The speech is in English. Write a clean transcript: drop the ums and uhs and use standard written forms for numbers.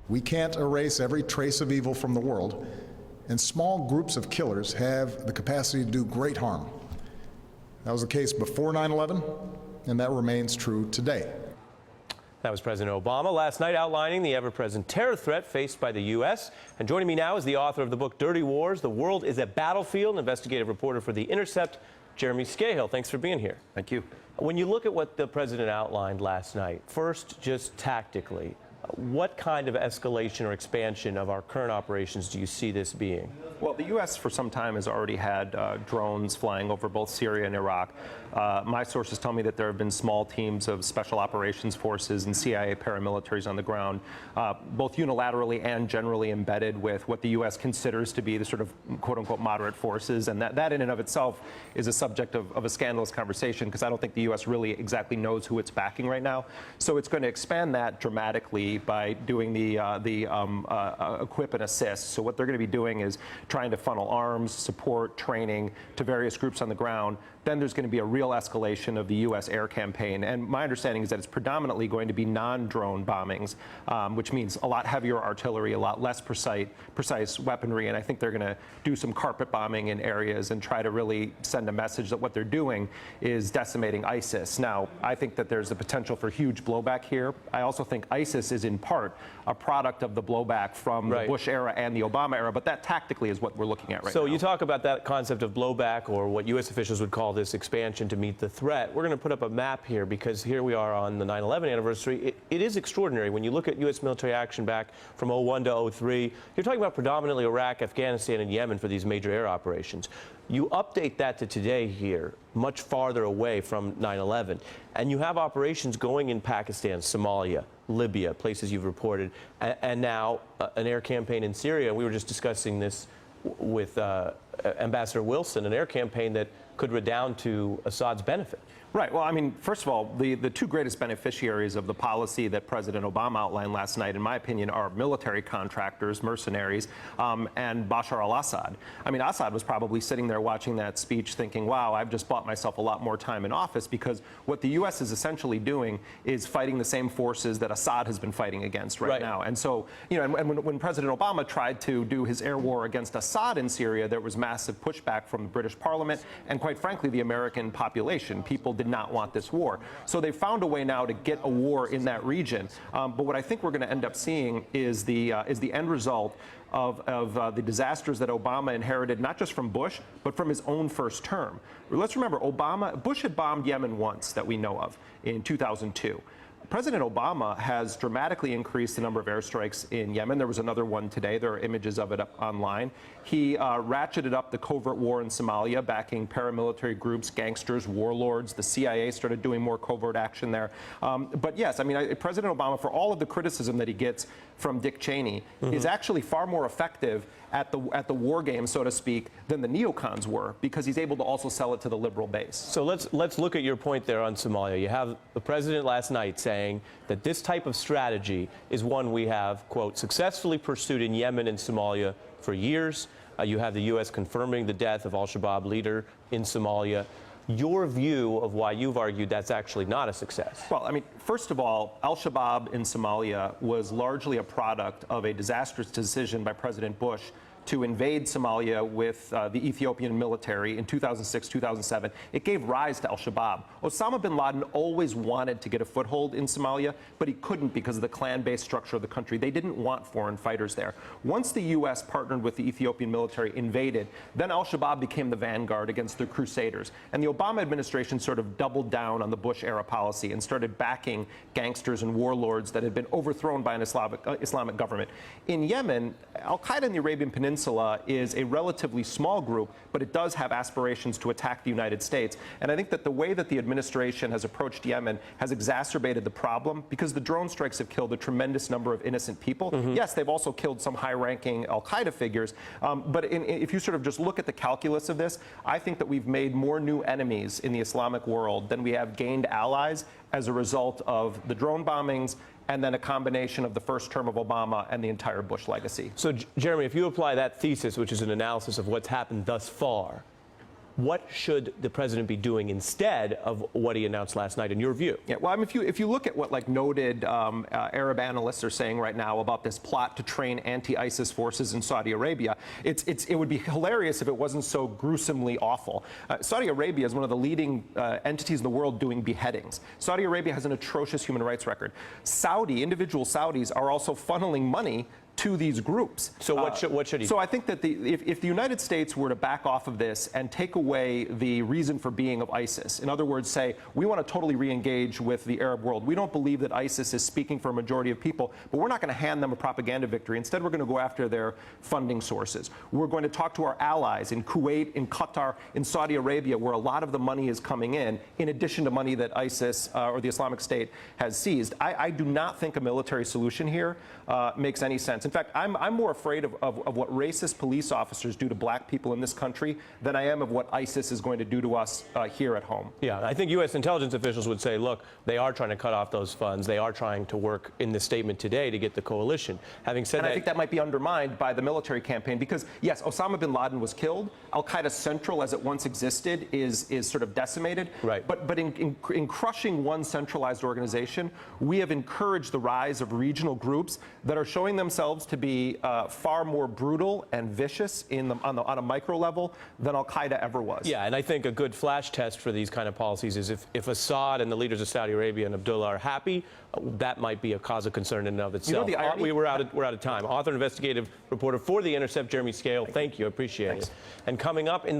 We can't erase every trace of evil from the world, and small groups of killers have the capacity to do great harm. That was the case before 9/11, and that remains true today. That was President Obama last night outlining the ever-present terror threat faced by the U.S. And joining me now is the author of the book Dirty Wars, The World is a Battlefield, investigative reporter for The Intercept, Jeremy Scahill. Thanks for being here. Thank you. When you look at what the president outlined last night, first, just tactically, what kind of escalation or expansion of our current operations do you see this being? Well, the U.S. for some time has already had drones flying over both Syria and Iraq. My sources tell me that there have been small teams of special operations forces and CIA paramilitaries on the ground, both unilaterally and generally embedded with what the U.S. considers to be the sort of quote-unquote moderate forces. And that in and of itself is a subject of a scandalous conversation, because I don't think the U.S. really exactly knows who it's backing right now. So it's going to expand that dramatically by doing the equip and assist. So what they're going to be doing is trying to funnel arms, support, training to various groups on the ground. Then there's going to be a real escalation of the U.S. air campaign. And my understanding is that it's predominantly going to be non-drone bombings, which means a lot heavier artillery, a lot less precise weaponry. And I think they're going to do some carpet bombing in areas and try to really send a message that what they're doing is decimating ISIS. Now, I think that there's the potential for huge blowback here. I also think ISIS is in part a product of the blowback from the Bush era and the Obama era, but that tactically is what we're looking at right now. So you talk about that concept of blowback, or what U.S. officials would call this expansion to meet the threat. We're going to put up a map here because here we are on the 9/11 anniversary. It is extraordinary. When you look at U.S. military action back from 01 to 03, you're talking about predominantly Iraq, Afghanistan, and Yemen for these major air operations. You update that to today here, much farther away from 9/11, and you have operations going in Pakistan, Somalia, Libya, places you've reported, and now an air campaign in Syria. We were just discussing this with Ambassador Wilson, an air campaign that could redound to Assad's benefit. Right. Well, I mean, first of all, the two greatest beneficiaries of the policy that President Obama outlined last night, in my opinion, are military contractors, mercenaries, and Bashar al-Assad. I mean, Assad was probably sitting there watching that speech thinking, wow, I've just bought myself a lot more time in office, because what the U.S. is essentially doing is fighting the same forces that Assad has been fighting against right now. And so, you know, and when President Obama tried to do his air war against Assad in Syria, there was massive pushback from the British Parliament and, quite frankly, the American population. People did not want this war. So they found a way now to get a war in that region. But what I think we're going to end up seeing is the end result of the disasters that Obama inherited, not just from Bush, but from his own first term. Let's remember, Bush had bombed Yemen once that we know of in 2002. President Obama has dramatically increased the number of airstrikes in Yemen. There was another one today. There are images of it up online. He ratcheted up the covert war in Somalia, backing paramilitary groups, gangsters, warlords. The CIA started doing more covert action there. But yes, I mean, President Obama, for all of the criticism that he gets from Dick Cheney, is actually far more effective at the war game, so to speak, than the neocons were, because he's able to also sell it to the liberal base. So let's look at your point there on Somalia. You have the president last night saying that this type of strategy is one we have, quote, successfully pursued in Yemen and Somalia for years. You have the U.S. confirming the death of al-Shabaab leader in Somalia. Your view of why you've argued that's actually not a success? Well, I mean, first of all, al-Shabaab in Somalia was largely a product of a disastrous decision by President Bush to invade Somalia with the Ethiopian military in 2006, 2007. It gave rise to al-Shabaab. Osama bin Laden always wanted to get a foothold in Somalia, but he couldn't because of the clan-based structure of the country. They didn't want foreign fighters there. Once the U.S. partnered with the Ethiopian military, invaded, then al-Shabaab became the vanguard against the Crusaders. And the Obama administration sort of doubled down on the Bush-era policy and started backing gangsters and warlords that had been overthrown by an Islamic government. In Yemen, al-Qaeda in the Arabian Peninsula is a relatively small group, but it does have aspirations to attack the United States. And I think that the way that the administration has approached Yemen has exacerbated the problem, because the drone strikes have killed a tremendous number of innocent people. Yes, they've also killed some high-ranking al-Qaeda figures, but if you sort of just look at the calculus of this, I think that we've made more new enemies in the Islamic world than we have gained allies as a result of the drone bombings and then a combination of the first term of Obama and the entire Bush legacy. So, Jeremy, if you apply that thesis, which is an analysis of what's happened thus far, What should the president be doing instead of what he announced last night, in your view? Yeah, well, I mean, if you look at what like noted Arab analysts are saying right now about this plot to train anti-ISIS forces in Saudi Arabia, it would be hilarious if it wasn't so gruesomely awful. Saudi Arabia is one of the leading entities in the world doing beheadings. Saudi Arabia has an atrocious human rights record. Individual Saudis are also funneling money to these groups. So what should he do? So I think that if the United States were to back off of this and take away the reason for being of ISIS, in other words, say, we want to totally re-engage with the Arab world. We don't believe that ISIS is speaking for a majority of people, but we're not going to hand them a propaganda victory. Instead, we're going to go after their funding sources. We're going to talk to our allies in Kuwait, in Qatar, in Saudi Arabia, where a lot of the money is coming in addition to money that ISIS or the Islamic State has seized. I do not think a military solution here makes any sense. In fact, I'm more afraid of what racist police officers do to black people in this country than I am of what ISIS is going to do to us here at home. Yeah, I think U.S. intelligence officials would say, look, they are trying to cut off those funds. They are trying to work in this statement today to get the coalition. Having said that, I think that might be undermined by the military campaign because, yes, Osama bin Laden was killed. Al-Qaeda Central, as it once existed, is sort of decimated. Right. But in crushing one centralized organization, we have encouraged the rise of regional groups that are showing themselves to be far more brutal and vicious on a micro level than Al-Qaeda ever was. Yeah, and I think a good flash test for these kind of policies is if Assad and the leaders of Saudi Arabia and Abdullah are happy, that might be a cause of concern in and of itself. You know the irony? We're out of time. Author and investigative reporter for The Intercept, Jeremy Scahill, thank you. I appreciate it. And coming up in the